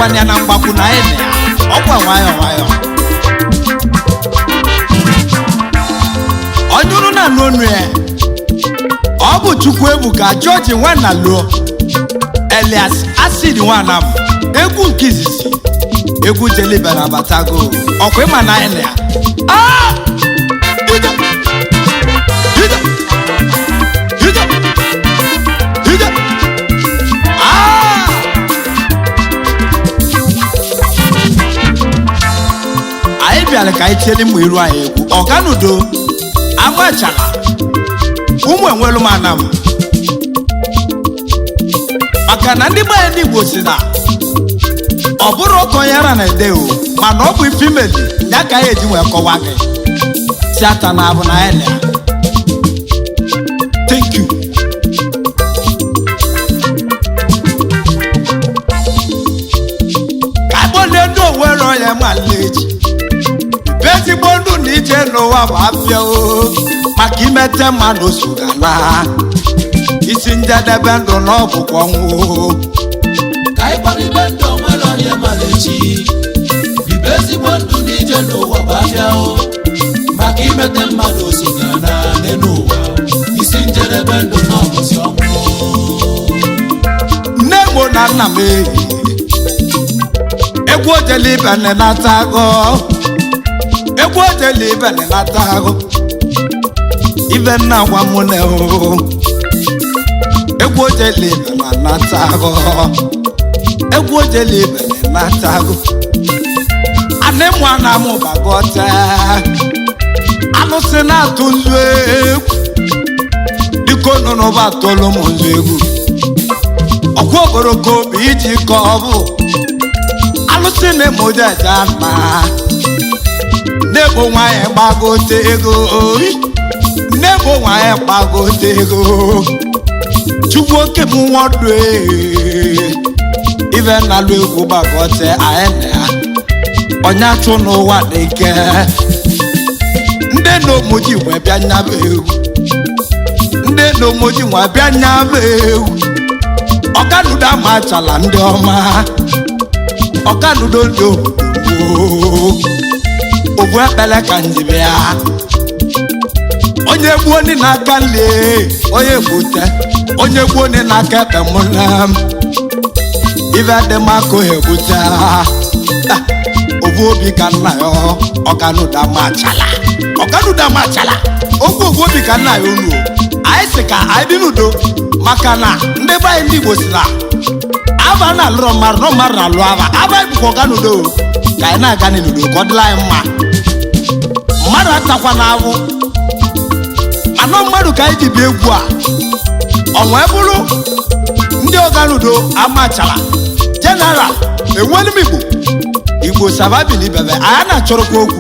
kwanya na mgbakwu na ene ọkwa nwayọ onyuru na n'onu ya ọ bụ Chukwu Ebuka George nwanna luo Elias Acid nwanna m egwu nke izizi egwu jelibere abatago ọkwa ịma na ene ya anyị bịara ka anyị tiele mma iru anyị egwu Oganudo Amachala ụmụ enwelu m anam maka na ndị gbanye ndị Igbo si na ọ bụrụ ọkọ yara na ede o mana ọ bụ ifimeli ya ka anyị eji wee kọwa gị tiata na abụ na ele thank you ka gbole ndị Onwero onye mala echi ezigbo ndụ na ije n'ụwa bụ afịa o maka imete mmadụ sogana isi njedebe ndụ na ọbụkwa ọnwụ ka anyị kpọrọ ndụ Onwero onye mara echi bibe ezigbo ndụ na ije n'ụwa bụ afịa o maka imete mmadụ sogana n'ụwa isi njedebe ndụ na ọbụzi ọnwụ nne m na nna m egwu ojele ibe na-enata agụ egwu ojele ibe na-enata agụ ibe nna gwa m na egwu ojele ibe na-enata agụ egwu ojele ibe na-enata agụ anị mụ a na-amụ bagote alụsị na-atụ nzu egwu dịka onụnụba atụlụ m nzu egwu ọkwa oboroko obi iji ka ọ bụ alụsị na-emoje eje ama nebo nwanyị gbagote ego nebo nwanyị gbagote ego Chukwu oke m nwodu ibe na-alụ egwu gbagote anyị na onye achụ n'ụwa dị ike ndị na-omoji wee bịa nyaba egwu ndị na-omoji wee bịa nyaba egwu Oganudo Amachala ndị ọma Oganudo ndị obodo obu ekpele ka njibe ya onye gbuo ndị n'aka nle onye gbute onye gbuo ndị n'aka ekpe mụla ibe dị maka ohe gbute obu obi ka nna ya Oganudo Amachala Oganudo Amachala okwu obu obi ka nna ya unu anyị sị ka anyị dị n'udo maka na ndị be anyị ndị Igbo si na aba na alụrụ mmadụ na mmadụ na alụ aba bụkwa Oganudo ka anyị na-aga n'udo ka ọ dịla anyị mma mmadụ atakwa n'abụ anọ mmadụ ka anyị ji bịa egwu a ọnwa bụrụ ndị Oganudo Amachala general enwelu m Igbo sababili bebe anyị na-achọrọkwa okwu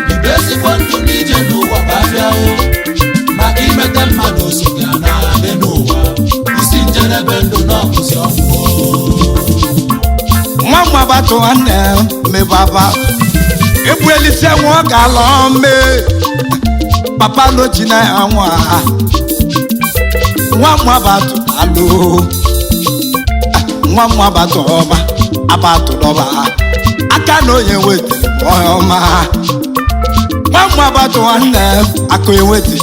bibe ezigbo ndụ n'ije n'ụwa bụ afịa o maka imete mmadụ sogana n'ụwa isi njedebe ndụ na ọbụzi ọnwụ nwa m abatụ nwanne mebaba ebuelisi nwa ga-alọ mme papa n'oji na ya nwa m abatụ alụ nwa m abatụ ọma abatụ dọba aka na onye wetara onye ọma nwa m abatụ nwanne aka enwete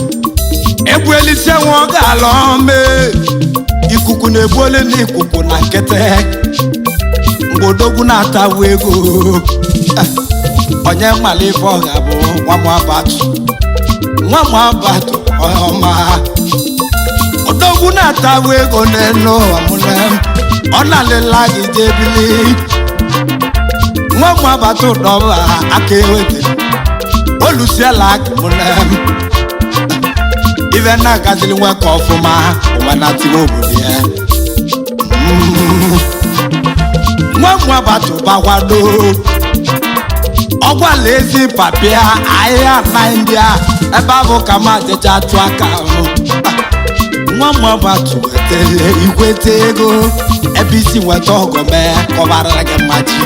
ebuelisi nwa ga-alọ mme ikuku na-ebuole n'ikuku na nkịtị mgbodogwu na-atawu ego onye mmalị ife ọ ga-abụ nwa m abatụ onye ọma odogwu na-atawu ego n'elu ọmụle ọ na-alịla gị jebili nwa m abatụ dọba aka ewete olusiela aka mụle ife na-agazili nweka ọfụma ụwa na-atịwa obodo ya nwa m abatụ gbakwado ọgwala ezi papịa ahịa na India ebe abụ ka ma jecha atụ aka nwa m abatụ wetara ikweta ego ebe isi nweta ọgọ mee kọbara gị mmaji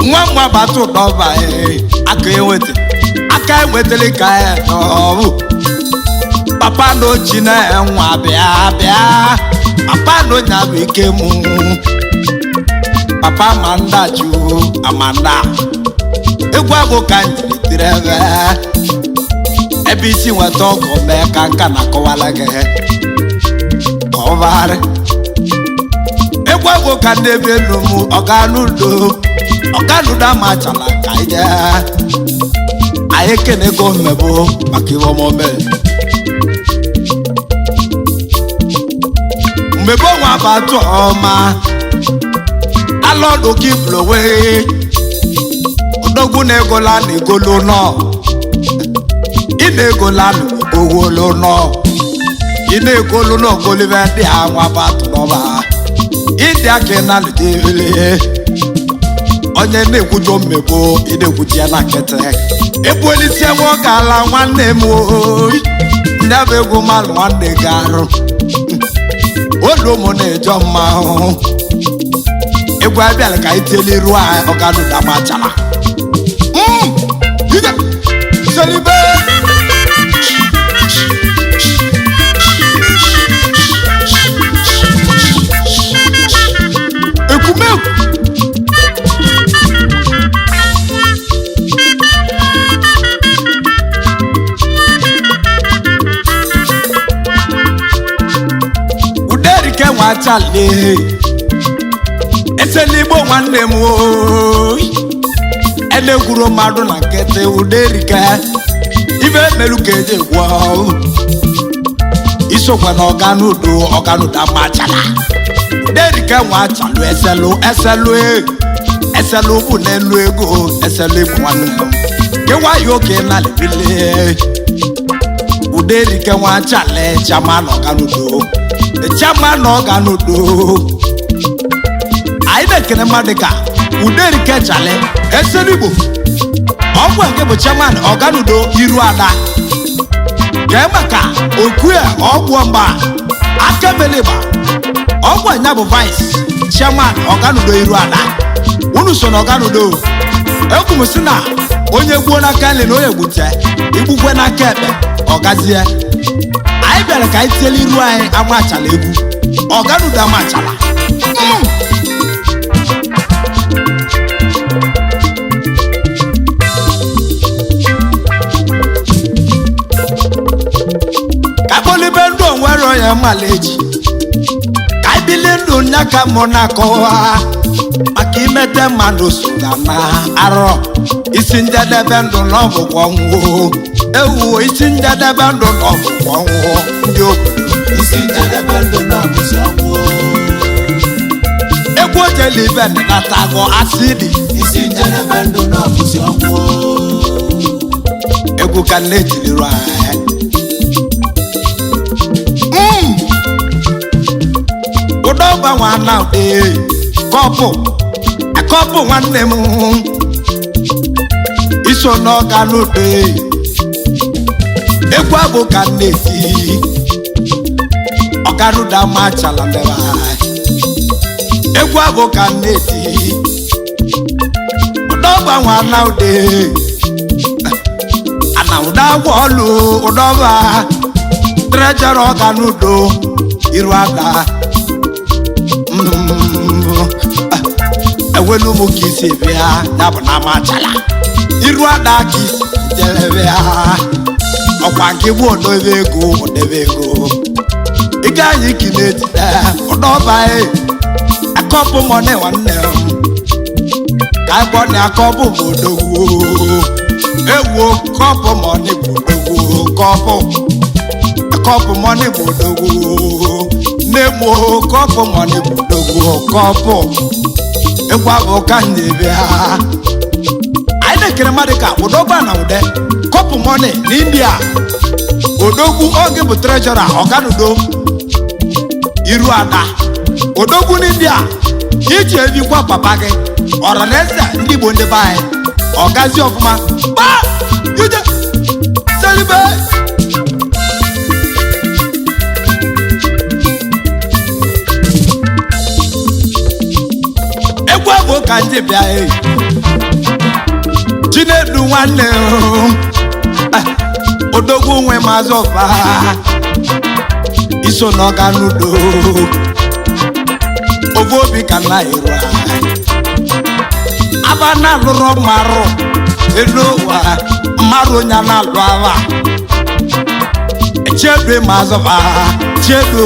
nwa batu dọba aka enwetele ka ọrụ papa na oji na nwa bịa papa na onye abụ ike mụ papa Amanda ju Amanda egwu abụ ka njiritere ebe isi nweta ọgọ mee ka nka na akọwala gị ọvarị egwu abụ ka ndị ebe elu mụ Oganudo Amachala ka ije anyị ekenego mmebo maka iwe ọmụme mmebo nwa batụ ọma alọdụ gị blowe odogwu na-egola na egolo nọ ị na-egola na ogolo nọ ị na-egolu na ogolive ndị ha nwa batụ n'ọba ịdị aka na lidevele onye na-ekwujo mmebo ị na-ekwuji ya na nkịtị ebuelisie nwoke ala nwanne m ndị bụ egwu mmadụ nwanne gị arụ olu ụmụ na-ejo mma ahụhụ egwu abịala ka anyị tiele ruo anyị Oganudo Amachala selibe ekumekwu uderike nwachale eseligbo nwanne m enegwuru mmadụ na nkịtị uderike ibe merụ ka eji egwu isokwa na Oganudo Amachala uderike nwachalụ eselu bụ n'elu ego eselu igbo nwanne m kewayo oke na lebile uderike nwachala chairman Oganudo anyị na-ekene mmadụ ka uderike chale eselu igbo ọgwụ nke bụ chairman Oganudo iru ada kee maka okwu ọgwụ mgba akebeleba ọgwụ anya bụ vice chairman Oganudo iru ada unu so na Oganudo ekwu m si na onye gbuo n'aka nri na onye gbute igbukwe n'aka ekpe ọgazie anyị bịara ka anyị tiele iru anyị Amachala egwu Oganudo Amachala kakpolibe ndụ Onwero ya mala echi ka anyị bili ndụ nya ka mụ na-akọwa maka imete mmadụ soga na arọ isi njedebe ndụ n'ọbụgwọ nwụọ ewu isi njedebe ndụ n'ọbụgwọ nwụọ ndị obodo isi njedebe ndụ n'ọbụzi ọnwụ egwu ojele ibe natago asidi isi njedebe ndụ n'ọbụzi ọnwụ egwu ka nne tiriru anyị ụdọba nwana ude kọpụ nwanne m iso na Oganudo egwu abụ ka nne ti Oganudo Amachala mere egwu abụ ka nne ti ụdọba nwana ude ana ụda agwọ ọlụ ụdọba trejọrọ Oganudo iru ada ewelu m ka isi bịa ya bụ na Amachala iru ada ka isi jere bịa ọkwa nke bụ odebe ego ị ga anyị ki na-etite ụdọba akọpụ mọni nwanne m ka ịgbọ na akọpụ bụ odogwu ewu kọpụ mọni bụ odogwu kọpụ mọni bụ odogwu nemo kọpụ mọni bụ odogwu kọpụ egwu abụ ka na-ebe ha anyị na-ekere mmadụ ka ụdọba na ude kọpụ mọni n'India odogwu oge bụ trejọra Oganudo iru ada odogwu n'India iji ebikwa papa gị ọranaeze ndị Igbo ndị be anyị ọgazi ọfụma gba ije selibe egwu abụ ka ndị bịa Chinedu nwanne odogwu nwe mazọfa iso n'Oganudo ovobi ka na iru abana lụrụ marụ elu ụwa mmarụ nya na alụ ava chebe mazọfa chedo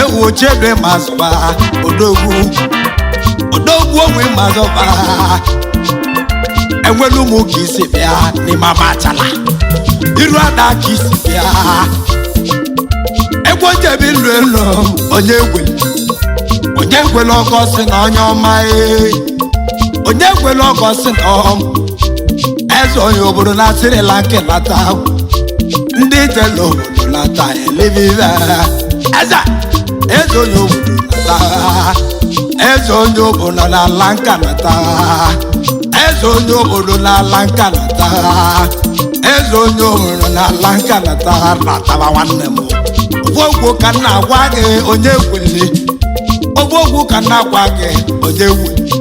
ewu chebe mazọfa odogwu onwe mazọfa enwelu ụmụ ka isi bịa n'ime Amachala iru ada ka isi bịa egwu jebe ilu elu onye egwele ọgọ si na onye ọma onye egwele ọgọ si na eze onye obodo na Sri Lanka lata ndị jele obodo lata elevive eze onye obodo lata eze onye obodo na Lanka lata eze onye obodo na Lanka nata eze onye obodo na Lanka nata nataba nwanne m ogwogwo ka nna agwa gị onye gwele ogwogwo ka nna agwa gị onye gwele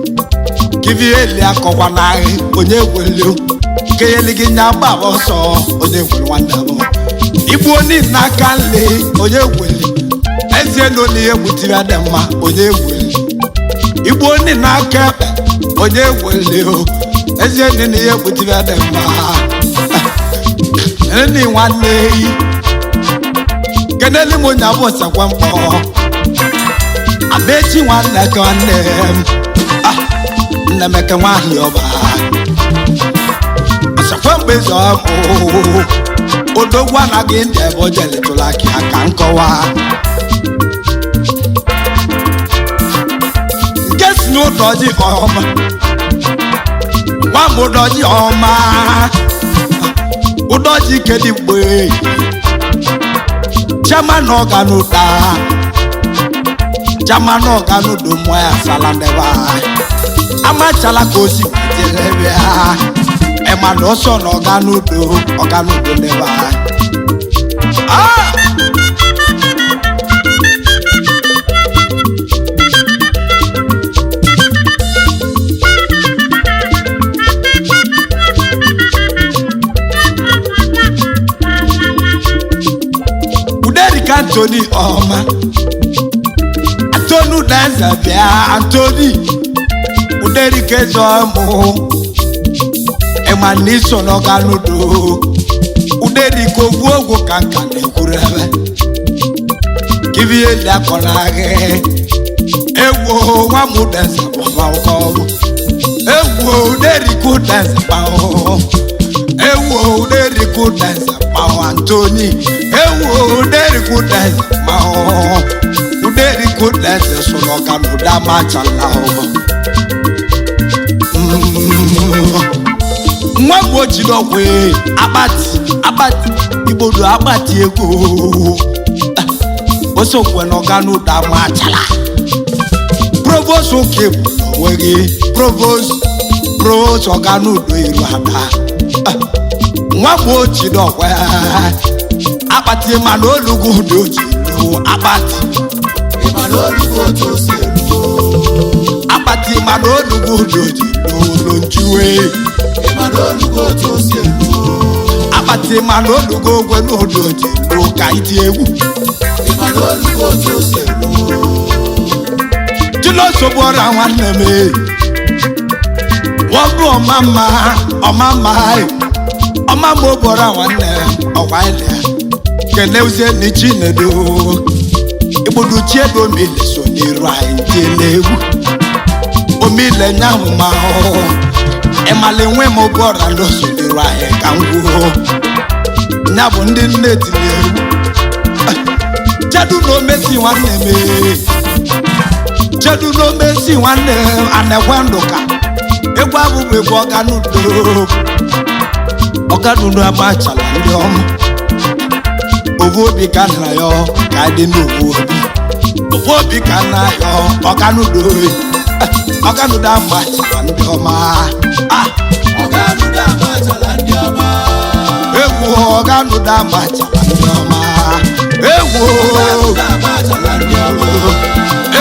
kivieli akọkwa n'ahị onye gwele keyeli gị nya gba ọsọ onye gwele nwanne m igbu oni n'aka nle onye gwele ezie na onye egbutiri adị mma onye gwele igbu oni n'aka ekpe onye gwele ezie nne ya egbutiri adị mma nne nwanne keneli m onye abụ sekwa mkpọ Amechi nwanne ka nwanne nne meke nwaanyị ọba sekwa mgbe zọmụ odogwu anaghị ndị ebe o jeletụla aka aka nkọwa nke si n'ụlọ ji ọma nwa m ụdọji ọma ụdọji kedigbe chairman Oganudo mụ ya sala ndebe Amachala ka o si wetere ya ema na ọsọ na Oganudo ndebe Anthony ọma Antonu danza bịa Anthony uderike zọmụ ema n'iso n'Oganudo uderike ogwu ka nka na-ekwuru ebe kivieli akọ n'agha ewu nwa m danza ọma ụkọ ewu uderike danza kpahụ ewu uderike danza kpahụ Anthony ewu uderike danza kpahụ uderike danza so n'Oganudo Amachala nwa m ojiri ọgwụ akpati igbodo akpati ego osokwe n'Oganudo Amachala provost oke bụ n'onwe gị provost Oganudo iru ada nwa m ojiri ọgwụ akpati mana olugu dị ojiru akpati akpati mana olugu dị ojiru njuwe akpati mana olugu ogwe n'odo ojiru ka iti egwu jilosobu ọra nwanne m wọ́n bú ọmọ bọ̀rọ̀ nwanne ọ̀wá ilẹ̀ kene uzie ni Chinedu igbodu chiedo mile so n'iru anyị ntielewu omile nyahu ma emale nwe m bọ̀rọ̀ ndo so n'iru anyị ka ngwuo nya bụ ndị nne tilewu chedu n'omesi nwanne m chedu n'omesi nwanne anekwe ndụka egwu abụbụ egwu Oganudo Amachala ndị ọma ovu obi ka nna ya ka dị n'ovu ovu obi ka nna ya Oganudo Amachala ndị ọma Oganudo Amachala ndị ọma egwu Oganudo Amachala ndị ọma egwu Amachala ndị ọma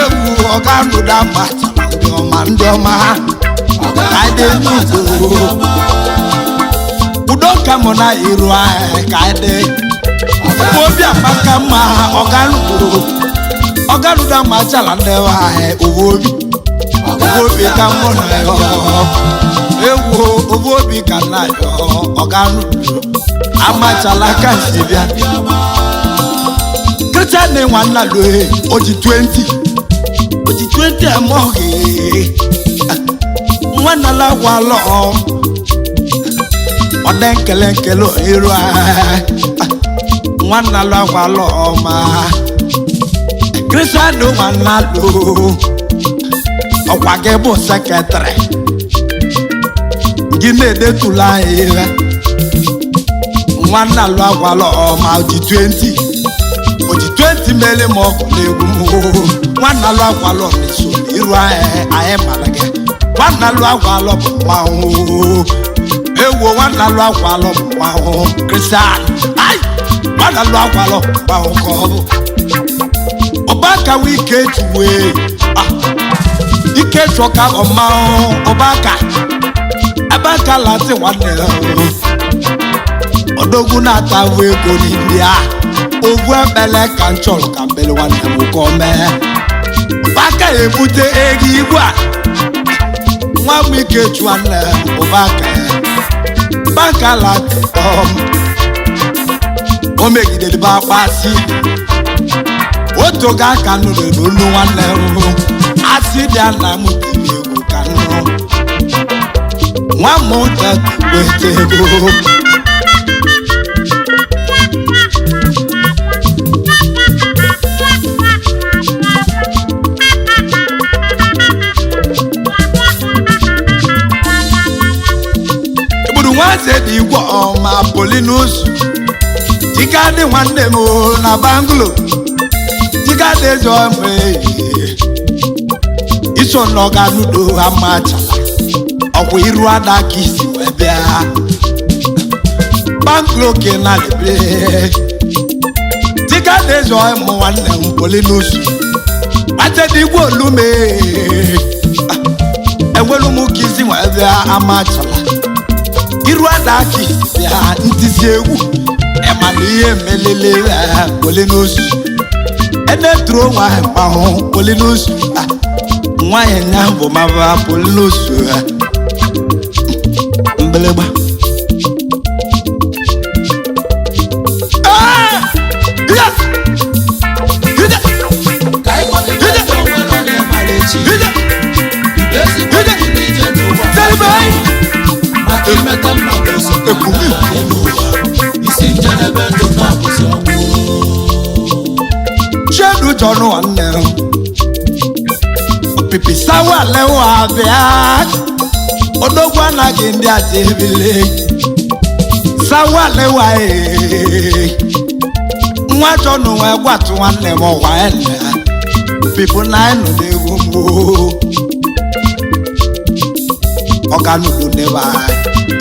egwu Oganudo Amachala ndị ọma kaide n'udo udo ka mụ na iru anyị kaide obi akpaka mma Oganudo Amachala ndị anyị obi ka mụ na ya ewu obi ka na ya Oganudo Amachala ka si bịa Christian nwanna loe oji 20 amọghị nwanna la gwalọ ọdẹ nkele iru nwanna la gwalọ ma Christian nwanna lo ọkwa gị bụ sekretịrị gị na-edetula ihe nwanna lo gwalọ ma oji 20 mele ma ọkụ na-egwu nwanna lo gwalọ n'iso iru anyị mara gị nwanna lo gwalọ bụ mmanwụ ewo nwanna lo gwalọ bụ mmanwụ Christian nwanna lo gwalọ bụ mmanwụ ka ọ bụ ọbaka wike tuwe ike chọka ọmanwụ ọbaka abaka lati nwanne ọdọgwu na-atawu ego n'India ovu ebele ka nchọrọ ka mbele nwanne m ka o mee ọbaka ebute ego igwe a nwa m ike chụ nwanne ọbaka lati o megidere bụ akpasi otu ga aka nụrụ olu nwanne asị dị na m tiri egwu ka nụ nwa m weta ego eburu nwaze dị igwe ọma Polinus dịka dị nwanne m na Banglo Dezo me iso n'Oganudo Amachala ọkwa iru ada ka isi wee bịa Banglo ke na libre dịka Dezo mụ nwanne m Polinus atedi igwe olume enwelu m ka isi wee bịa Amachala iru ada ka isi bịa ntizi egwu emala ihe melele Polinus ene tro wa ma ho Polinus nwa ya nya bụ maba Polinus mbeleba Chedu John nwanne opipi sawa lewa bịa odogwu anaghị ndị aja ebile sawa lewa nwa John wee gwatụ nwanne m ọwa ene opipu na ịnụ n'egwu mgbo Oganudo neba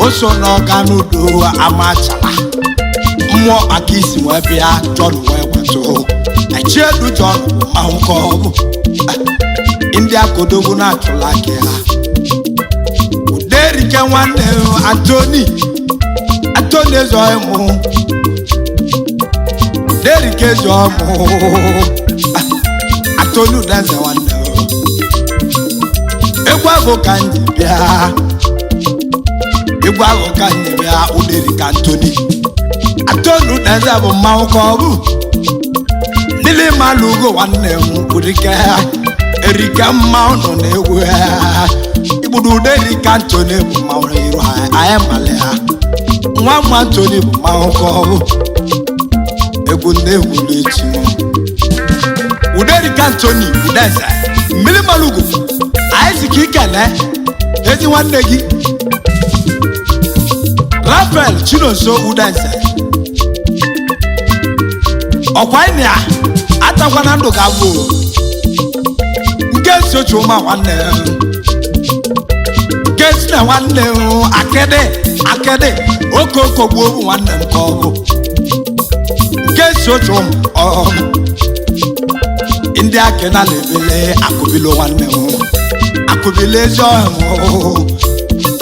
oso na Oganudo Amachala mmụọ aka isi wee bịa John wee gwatụ Chedu John mahụkọ ndị akodogwu na-achụla aka ha uderike nwanne Anthony ezoghị mụ uderike ezoghị mụ Anthony udenze nwanne egwu ahụ ka ndị bịa uderike Anthony udenze bụ mahụkọ bụ Nili malugo nwanne m erike mma ụnụ na-egwu igbudu Derike Anthony bụ mmanwụ iru anyị male ha nwa m Anthony bụ mmanwụ ka ọ bụ egwu na-egwuru echi Derike Anthony udenze mmiri malugo anyị si ka ikele ezi nwanne gị Raphael Chinonso udenze ọkwa ịnị atakwa na ndụ ga-abụ nke sochi ụma nwanne nke si na nwanne akede okoko gbuo bụ nwanne m ka ọ bụ nke sochi ndị ake na lebele akụbilo nwanne m akubilezi ọhụụ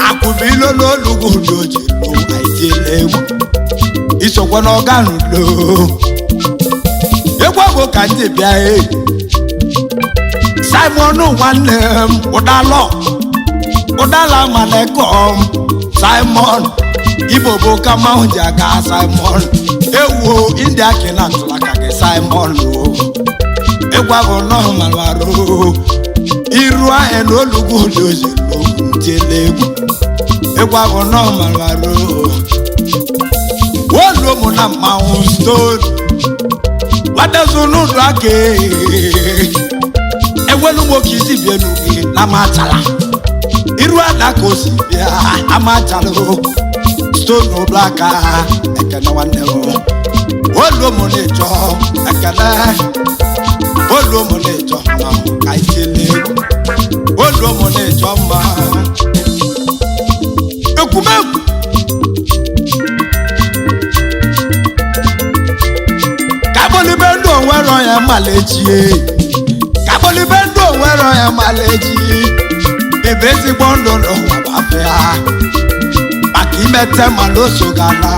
akubilo n'olugu doji lo aitelewu isokwa n'Oganudo egwu bụ ka ndị bịa Simon nwanne m ụdala manekom Simon Igbo bụ ka mahụ ji aga Simon ewu India kena tụlaka gị Simon egwu bụ nọọ malwarụ iru ahụ n'olugu doji lo ntelewu egwu bụ nọọ malwarụ olu mụ na mmanwụ stone wadazunu drake ewelu nwoke isi bịa n'ubi na Amachala iru ada ka o si bịa Amachala stone ụdaka ekene nwanne m olu mụ na-echọ ekene olu mụ na-echọ mma ka itele olu mụ na-echọ mma ekwumekwu kabolibe ndụ Onwero ya malechi kabolibe ndụ Onwero ya malechi bibe ezigbo ndụ n'ụwa gbafịa maka imete mana o so gala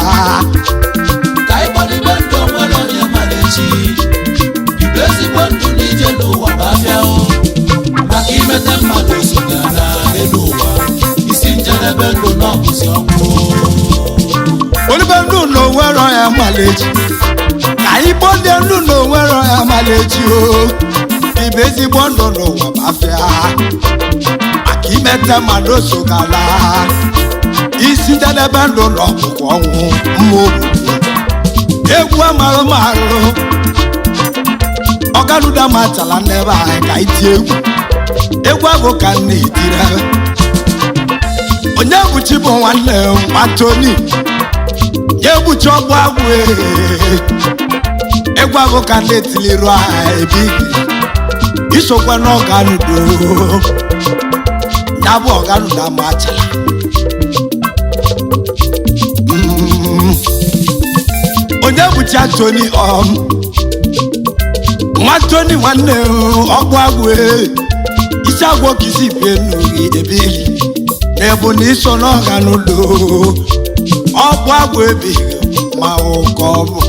ka ịkpọlibe ndụ Onwero ya malechi bibe ezigbo ndụ n'ije n'ụwa gbafịa maka imete mmadụ o so gala n'elu ụwa isi njedebe ndụ n'ọbụzi ọkụ olibe ndụ n'Onwero ya malechi Igbo ndị ndụ n'Onwero ya malechi ibe ezigbo ndụ n'ụwa gbafịa maka imete mmadụ o so gala isi njedebe ndụ n'ọbụkwa ọnwụ mma obodo egwu amarụ marụ Oganudo Amachala n'ebe anyị ka iti egwu ahụ ka nne itire onye bụchi bụ nwanne m Atoni nye bụchi ọgbụ agwụ egwu ahụ ka nne tiliru anyị ebigi isokwa n'Oganudo ya bụ Oganudo Amachala onye bụchi Atoni Atoni nwanne ọgbụ agwụ isi agwọ ka isi bie n'oge ebili n'ebu na iso n'Oganudo ọgbụ agwụ ebighị ma ụka ọ bụ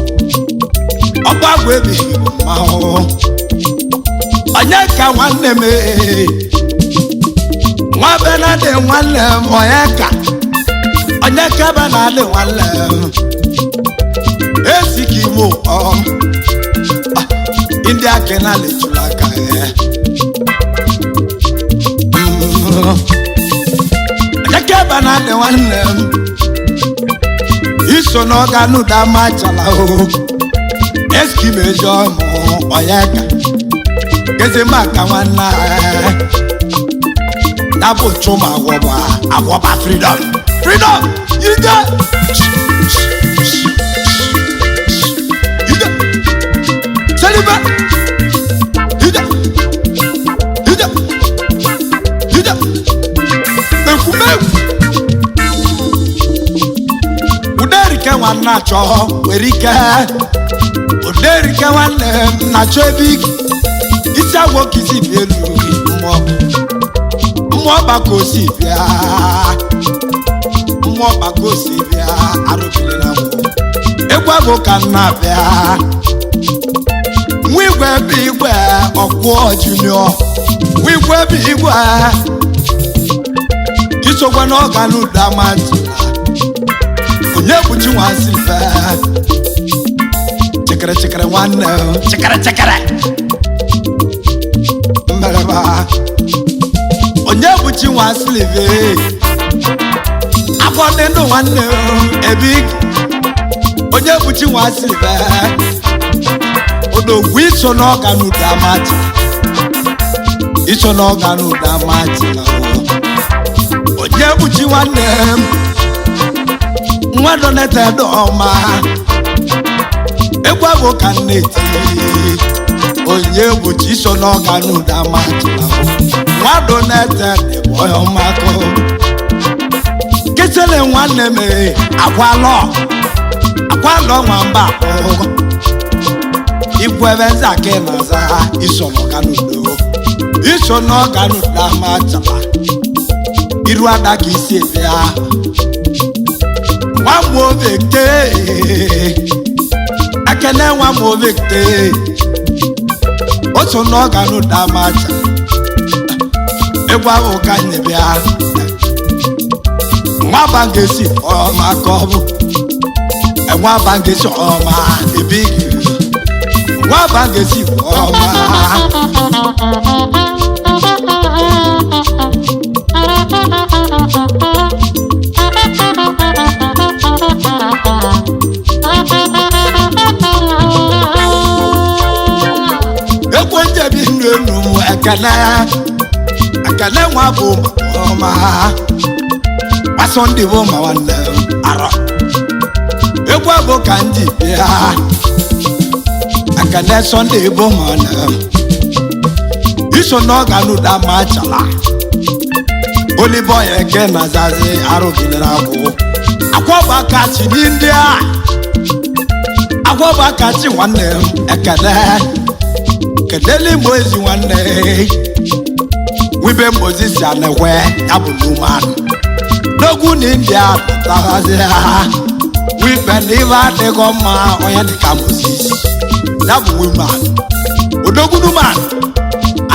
ọgbụ agwụ ebighị ma onye ka nwanne m nwa benadị nwanne m onye ka benadị nwanne m esi ka ime ndị akena lechuru aka onye ka benadị nwanne m iso n'Oganudo Amachala eski meji ọmụ onye ka eze maka nwanne ya bụ chụma agwọba freedom ide selibe ide efumewu uderike nwanne achọ nwere ike uderike nwanne m na-achọ ebe isi agwọ ka isi bịa elu mmụọ gbaka osi bịa arụbile na mbụ egwu abụ ka nna bịa nwa igwe bụ igwe ọkwụ junior nwa igwe bụ igwe isokwa n'Oganudo Amachala onye bụchi nwazi mfe chekere nwanne chekere mmereba onye bụchi nwazi afọ dị ndụ nwanne ebig onye bụchi nwazi odogwu iso n'Oganudo Amachala onye bụchi nwanne m nwa donete ọma egwu abụ ka nne eti onye bụchi iso n'Oganudo Amachala nwa donete ọmakọ kesele nwanne m akwalọ nwamba igwe ebe nzake na-aza iso n'Oganudo iso n'Oganudo Amachala iru ada ka isi ebe ya nwa m ovekte akene nwa m ovekte oso n'Oganudo Amachala egwu ahụ ka nyebe ya nwa bangesi ọma ka ọ bụ nwa bangesi ọma ebigi nwa bangesi ọma ekwe njebi nnu m ekene nwa bụ ọma Sunday bụ ma nwanne arọ egwu abụ ka ndị bịa akane Sunday bụ ma nwanne iso n'Oganudo Amachala oliboy eke na zazi arụgidere agwụ akwọba kachi ndị a akwọba kachi nwanne ekene kedeli mgbe ezi nwanne wibe mbozisi anekwe ya bụ n'umanụ n'ogwu na India pụtarazi ha wipe n'ibe adịghị mma onye dịka Moses ya bụ woman odogwunuman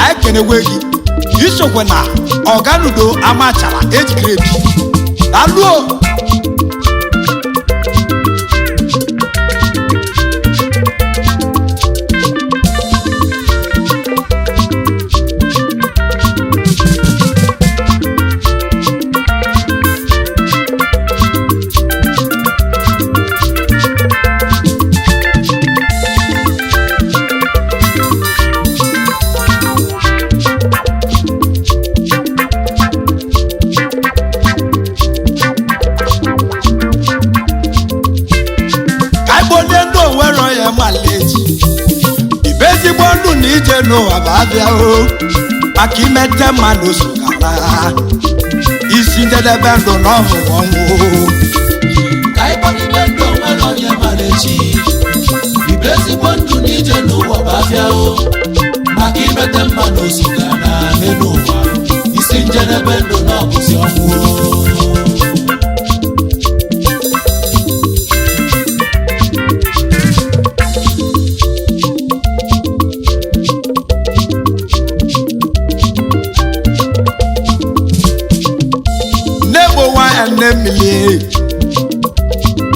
anyị kenegwe gị isokwe na Oganudo Amachala age grade daluo ibezigbo ndụ na ije n'ụwa bụ abịa o maka imete mmadụ sogara isi njedebe ndụ n'ọhụrụ ọnwụ ka ịkpọgide ndụ Onwero onye mara echi ibezigbo ndụ na ije n'ụwa bụ abịa o maka imete mmadụ sogara n'elu ụwa isi njedebe ndụ n'ọbụzi ọnwụ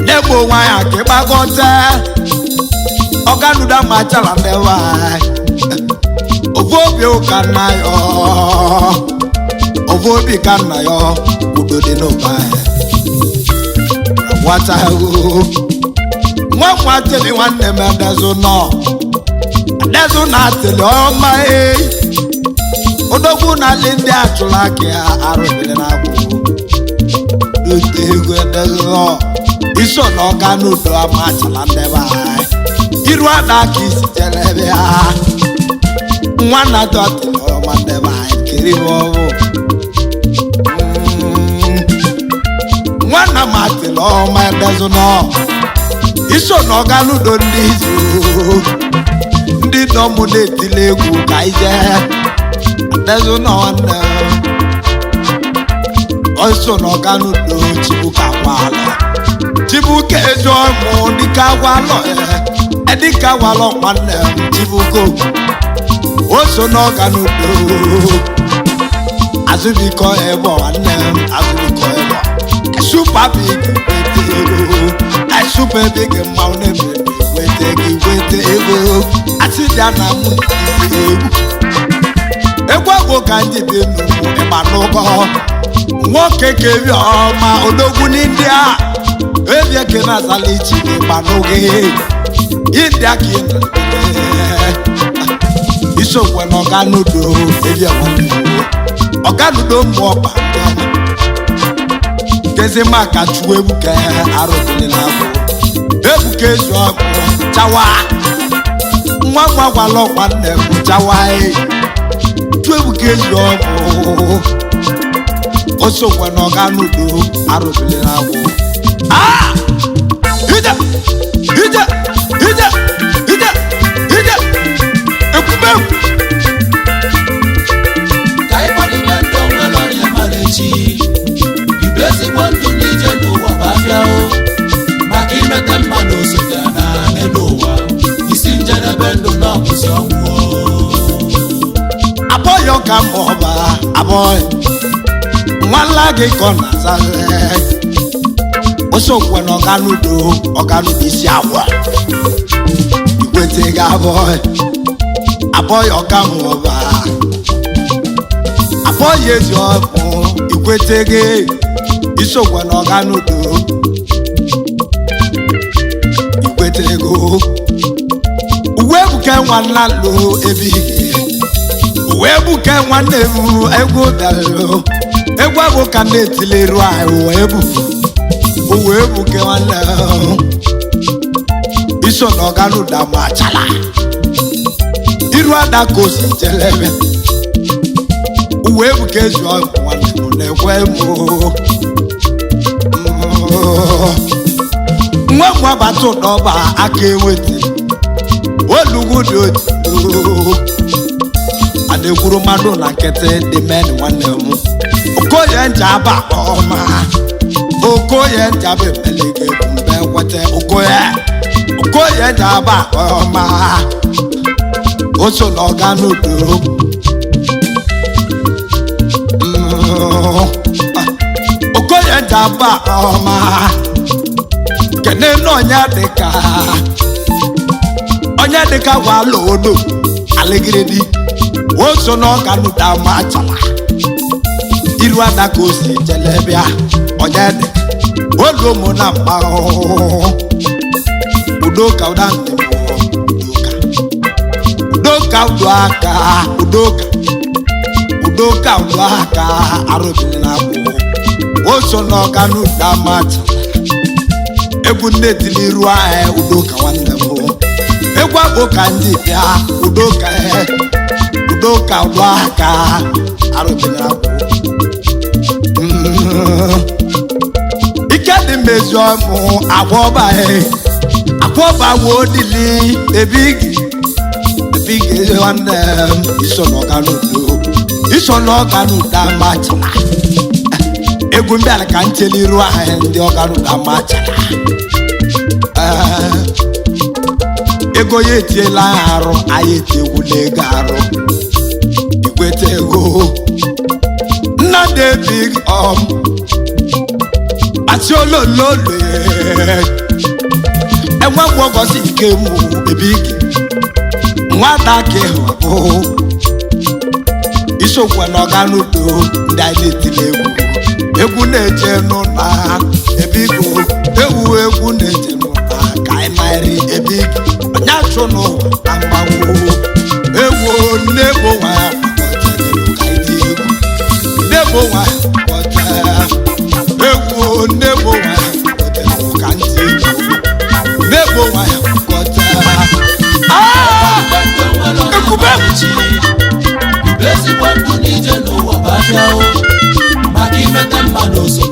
n'egbo nwanyị aka ịgbagote Oganudo Amachala ndewa ovu obi ụka nna ya ovu obi ka nna ya udo dị n'ụba nwata nwa teli nwanne m adezu na ateli ọma odogwu na ali ndị achụrụ aka ya arụbere n'agwụ egwu edeghọ iso n'Oganudo Amachala ndebe iru ada ka isitere ebe ha nwanna dọtịrị ọma ndebe kiri ọbụ nwanna matịrị ọma edezu iso n'Oganudo ndị izu ndị dọmụ na-etile egwu ka ije edezu nwanne iso n'Oganudo Chibuka gwalọ Chibuka ezu ọmụ dịka gwalọ dịka gwalọ nwanne m Chibuka oso n'Oganudo azụbikọ ebe nwanne m azụbikọ ebe super big super big mmanwụ na-eme ego asịdịa na mụ egwu agwụ ka ndị bi n'ugwu ịgba n'ụgọ nwoke kebi ọma odogwu n'India ebie ke na azala ichi ịgba n'oge India ka ị na isokwe n'Oganudo ebie nwanne Oganudo mmụọ kezi maka chukwu Ebuka arụbili n'agwụ Ebuka ezu ọgwụ chawa nwa gwala ọkwa nne m chawa chukwu Ebuka ezu ọgwụ osokwe n'Oganudo arụbili n'agwụ ije ekwube isi ọnwụ abọghị ọka ma ọba abọghị nwanla gị ka ọ na-azaghị osokwe na ọganudo isi agwa ikwete gị abọghị ọka ma ọba abọghị ezi ọkụ ikwete gị isokwe na ọganudo ikwete ego uwe buke nwanna lo ebighị uwe buke nwanne m egwu bịara egwu abụ ka na-etileru anyị uwe buke nwanne iso na ọganudo Amachala iru ada ka o si jelebe uwe buke ezi ọkụ nwanne m na-ekwe m nwa m agbata ụdọba aka eweta olugwu dị otu adekwuru mmadụ na nkịtị dị men nwanne m okoye njaba ọma okoye njaba emelike mgbe kwete okoye njaba ọma o so na ọganudo okoye njaba ọma kene onye dịka gwala odo aligiridi o so na ọganudo Amachala iru ada ka o si jelebịa onye dị olu mụ na mma udoka ụda ndị udoka udoka udo aka arụbiri na akwụ o so na ọganudo Amachala egwu nne tili iru ahụ udoka nwanne m egwu abụ ka ndị bịa udoka udo aka arụbiri na akwụ ike dị mmezi ọmụ akwọba wodili ebigi nwanne m iso na ọganudo Amachala egwu mbịara ka ncheli iru ahụ ndị ọganudo Amachala ego ya etiela arụ anyị etiegwula ego arụ ikwete ego nna David ati olololo enwe ngwogosi ike mụ ebigi nwata ka ịhụ isokwe na ọganudo ndị anyị na-etile egwu na-eje n'ụlọ ebigo egwu na-eje n'ụlọ ka anyị marị ebigi onye achụ n'ụwa na mgbanwo egwu nnegbo nwa ya nnegbo nwa egwu nnegbo nwa ka ntị nnegbo nwa ya ekube ezigbo ndụ n'ije n'ụwa bụ abịa maka imete mmadụ so